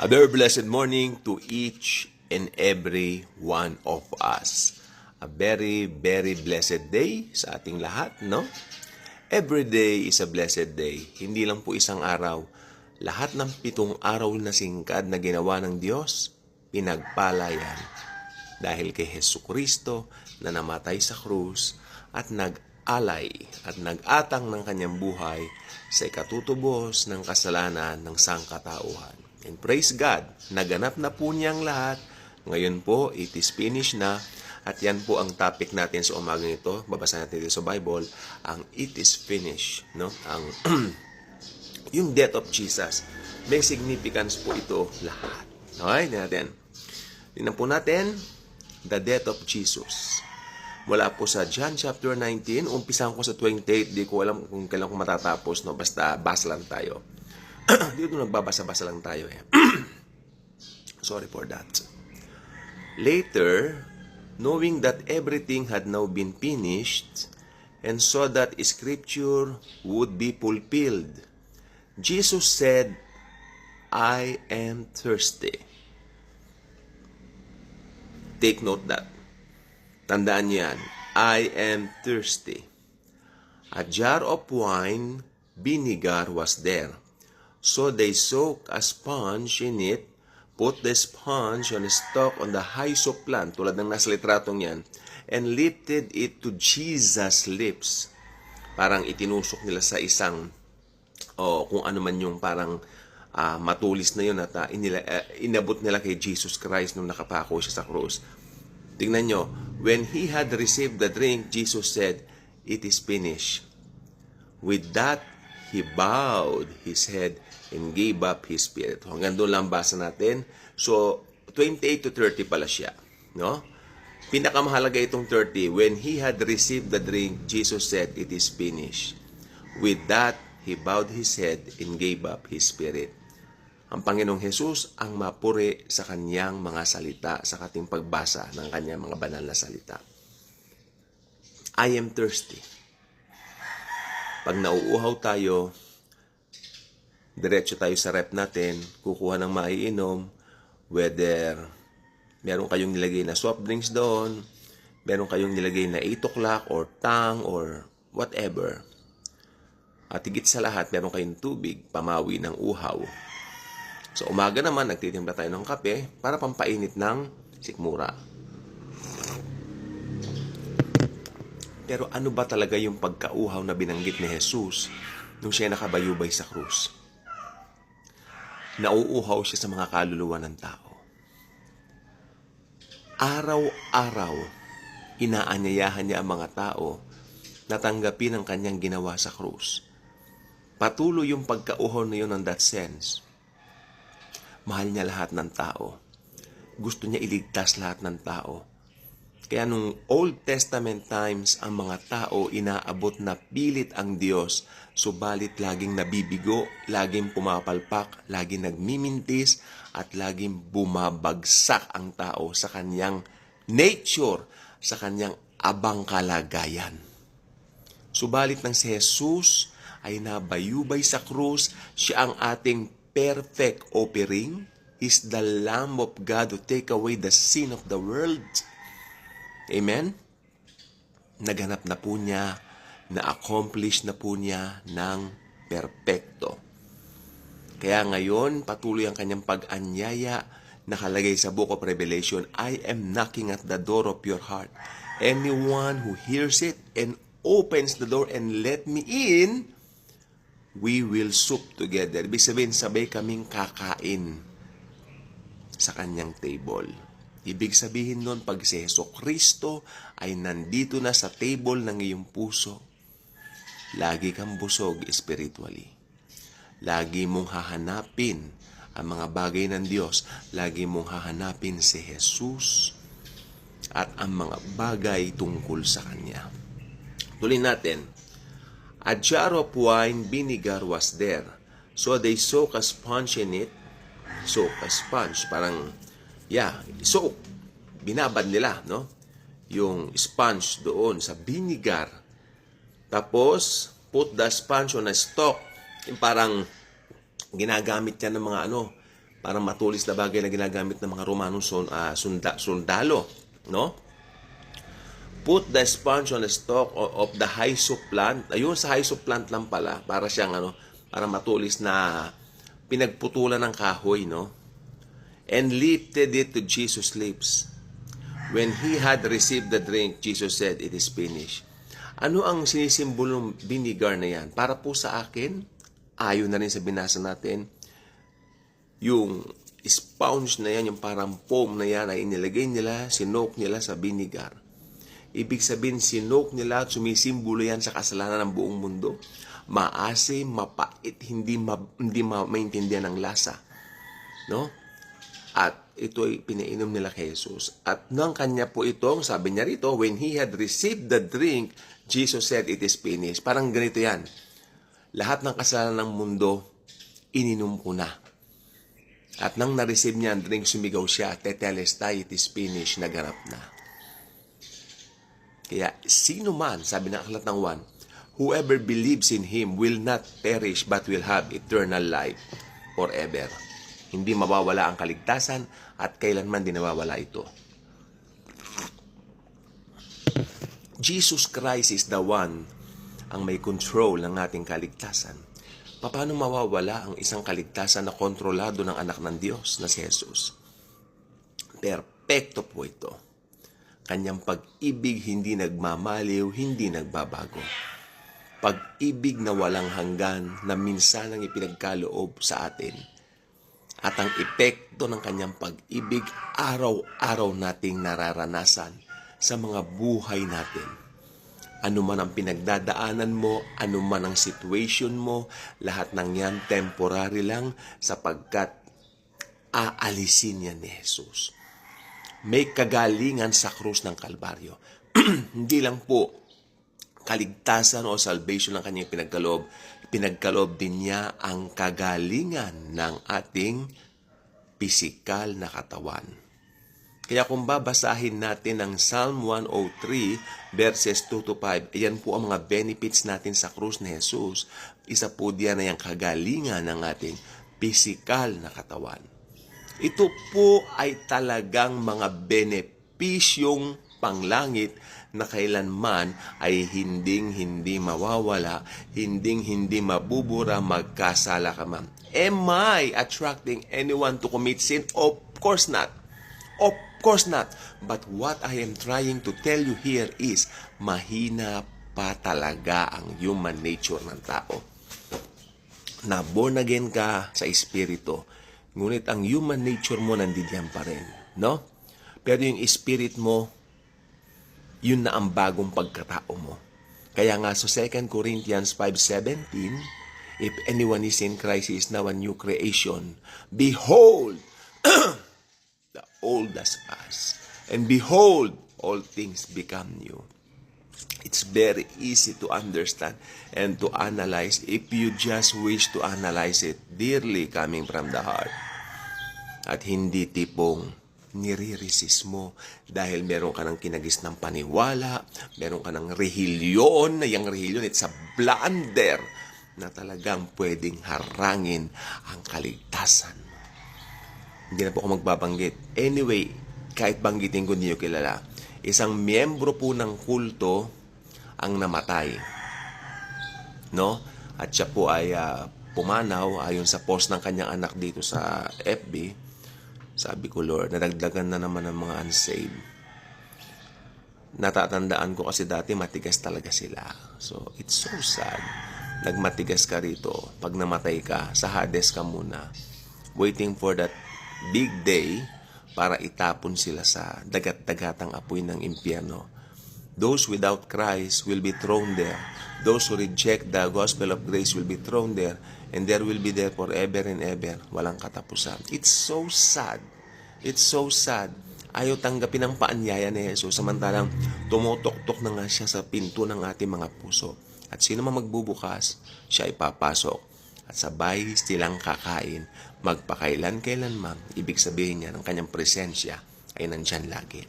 A very blessed morning to each and every one of us. A very, very blessed day sa ating lahat, no? Every day is a blessed day. Hindi lang po isang araw. Lahat ng 7 araw na singkad na ginawa ng Diyos, pinagpala yan. Dahil kay Jesucristo na namatay sa krus at nag-alay at nag-atang ng kanyang buhay sa ikatutubos ng kasalanan ng sangkatauhan. And praise God, naganap na po niyang lahat. Ngayon po, it is finished na. At yan po ang topic natin sa umagang ito. Babasa natin dito sa Bible, ang it is finished. No? Ang yung death of Jesus. May significance po ito lahat. Okay, natin. Tingnan po natin, the death of Jesus. Mula po sa John chapter 19, umpisahan ko sa 28, di ko alam kung kailan ko matatapos, no? Basta basa lang tayo. Dito nagbabasa-basa lang tayo eh. Sorry for that. Later, knowing that everything had now been finished, and saw that Scripture would be fulfilled, Jesus said, I am thirsty. Take note that. Tandaan niyan. I am thirsty. A jar of wine, vinegar was there. So they soaked a sponge in it, put the sponge on a stalk on the hyssop plant, tulad ng nasa litratong yan, and lifted it to Jesus' lips. Parang itinusok nila sa isang, kung ano man yung parang matulis na yun at inabot nila kay Jesus Christ nung nakapako siya sa cross. Tingnan nyo, when he had received the drink, Jesus said, it is finished. With that, he bowed his head and gave up his spirit. Hanggang doon lang basa natin. So, 28 to 30 pala siya. No? Pinakamahalaga itong 30. When he had received the drink, Jesus said, it is finished. With that, he bowed his head and gave up his spirit. Ang Panginoong Jesus ang mapuri sa kanyang mga salita sa ating pagbasa ng kanyang mga banal na salita. I am thirsty. Pag nauuhaw tayo, diretso tayo sa rep natin, kukuha ng maiinom, whether meron kayong nilagay na soft drinks doon, meron kayong nilagay na 8 o'clock or tang or whatever. At higit sa lahat, meron kayong tubig, pamawi ng uhaw. Sa umaga naman, nagtitimpla tayo ng kape para pampainit ng sikmura. Pero ano ba talaga yung pagkauhaw na binanggit ni Jesus nung siya nakabayubay sa krus? Nauuhaw siya sa mga kaluluwa ng tao. Araw-araw, inaanyayahan niya ang mga tao na tanggapin ang kanyang ginawa sa krus. Patuloy yung pagkauhaw na yun in that sense. Mahal niya lahat ng tao. Gusto niya iligtas lahat ng tao. Kaya nung Old Testament times, ang mga tao inaabot na pilit ang Diyos, subalit laging nabibigo, laging pumapalpak, laging nagmimintis, at laging bumabagsak ang tao sa kanyang nature, sa kanyang abang kalagayan. Subalit nang si Jesus ay nabayubay sa krus, siya ang ating perfect offering. Is the Lamb of God to take away the sin of the world. Amen? Naganap na po niya, na-accomplish na po niya ng perpekto. Kaya ngayon, patuloy ang kanyang pag-anyaya, nakalagay sa Book of Revelation, I am knocking at the door of your heart. Anyone who hears it and opens the door and let me in, we will sup together. Ibig sabihin, sabay kaming kakain sa kanyang table. Ibig sabihin nun, pag si Jesucristo ay nandito na sa table ng iyong puso, lagi kang busog spiritually. Lagi mong hahanapin ang mga bagay ng Diyos. Lagi mong hahanapin si Jesus at ang mga bagay tungkol sa Kanya. Tuloy natin. A jar of wine, vinegar was there. So they soak a sponge in it. Soak a sponge. Parang, soak. Binabad nila, no? Yung sponge doon sa vinegar. Tapos, put the sponge on a stalk. Yung parang ginagamit yan ng Parang matulis na bagay na ginagamit ng mga Romanong sundalo, no? Put the sponge on the stalk of the hyssop plant. Ayun, sa hyssop plant lang pala, para siyang para matulis na pinagputulan ng kahoy, no? And lifted it to Jesus' lips. When he had received the drink, Jesus said, "It is finished." Ano ang sinisimbolong vinegar na yan? Para po sa akin, ayon na rin sa binasa natin, yung sponge na yan, yung parang foam na yan, ay inilagay nila, sinoke nila sa vinegar. Ibig sabihin, sinoke nila at sumisimbolo yan sa kasalanan ng buong mundo. Maasim, mapait, hindi maintindihan ng lasa. No? At ito ay pinainom nila kay Jesus. At nang kanya po itong, sabi niya rito, when he had received the drink, Jesus said, "It is finished." Parang ganito yan. Lahat ng kasalanan ng mundo, ininom ko na. At nang na-receive niya ang drink, sumigaw siya, "Tetelestai, it is finished," naganap na. Kaya sino man, sabi ng aklat ng 1, whoever believes in Him will not perish but will have eternal life forever. Hindi mawawala ang kaligtasan at kailanman din nawawala ito. Jesus Christ is the one ang may control ng ating kaligtasan. Paano mawawala ang isang kaligtasan na kontrolado ng anak ng Diyos na si Jesus? Perpekto po ito. Kanyang pag-ibig hindi nagmamaliw, hindi nagbabago. Pag-ibig na walang hanggan na minsan ang ipinagkaloob sa atin. At ang epekto ng kanyang pag-ibig, araw-araw nating nararanasan sa mga buhay natin. Ano man ang pinagdadaanan mo, ano man ang situation mo, lahat ng yan temporary lang sapagkat aalisin yan ni Jesus. May kagalingan sa krus ng Kalbaryo. Hindi lang po kaligtasan o salvation ng kanyang pinagkaloob din niya ang kagalingan ng ating pisikal na katawan. Kaya kung babasahin natin ang Psalm 103 verses 2-5, ayan po ang mga benefits natin sa krus ni Jesus. Isa po diyan ay ang kagalingan ng ating pisikal na katawan. Ito po ay talagang mga benepisyong panglangit na kailanman ay hindi mawawala, hindi mabubura, magkasala ka man. Am I attracting anyone to commit sin? Of course not. Of course not. But what I am trying to tell you here is, mahina pa talaga ang human nature ng tao. Na born again ka sa espiritu, ngunit ang human nature mo nandiyan pa rin, no? Pero yung spirit mo, yun na ang bagong pagkatao mo. Kaya nga sa 2 Corinthians 5:17, if anyone is in Christ, he is now a new creation. Behold, the old has passed. And behold, all things become new. It's very easy to understand and to analyze if you just wish to analyze it dearly coming from the heart. At hindi tipong nire-resist mo dahil meron ka ng kinagis ng paniwala, meron ka ng rehilyon, na yung rehilyon, it's a blunder na talagang pwedeng harangin ang kaligtasan. Hindi na po ako magbabanggit. Anyway, kahit banggitin ko niyo kilala, isang miyembro po ng kulto ang namatay. No? At siya po ay pumanaw ayon sa post ng kanyang anak dito sa FB. Sabi ko, Lord, nadagdagan na naman ang mga unsaved. Natatandaan ko kasi dati matigas talaga sila. So, it's so sad. Nagmatigas ka rito. Pag namatay ka, sa Hades ka muna. Waiting for that big day para itapon sila sa dagat-dagatang apoy ng impyerno. Those without Christ will be thrown there. Those who reject the gospel of grace will be thrown there. And there will be there forever and ever. Walang katapusan. It's so sad. It's so sad. Ayaw tanggapin ang paanyaya ni Jesus. Samantalang tumutok-tok na nga siya sa pinto ng ating mga puso. At sino man magbubukas, siya ipapasok. At sabay silang kakain. Magpakailan-kailanman. Ibig sabihin niya ng kanyang presensya ay nandyan lagi.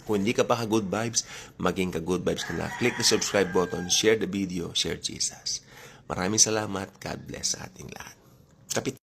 Kung hindi ka pa ka-good vibes, maging ka-good vibes ka na. Click the subscribe button, share the video, share Jesus. Maraming salamat. God bless sa ating lahat. Kapit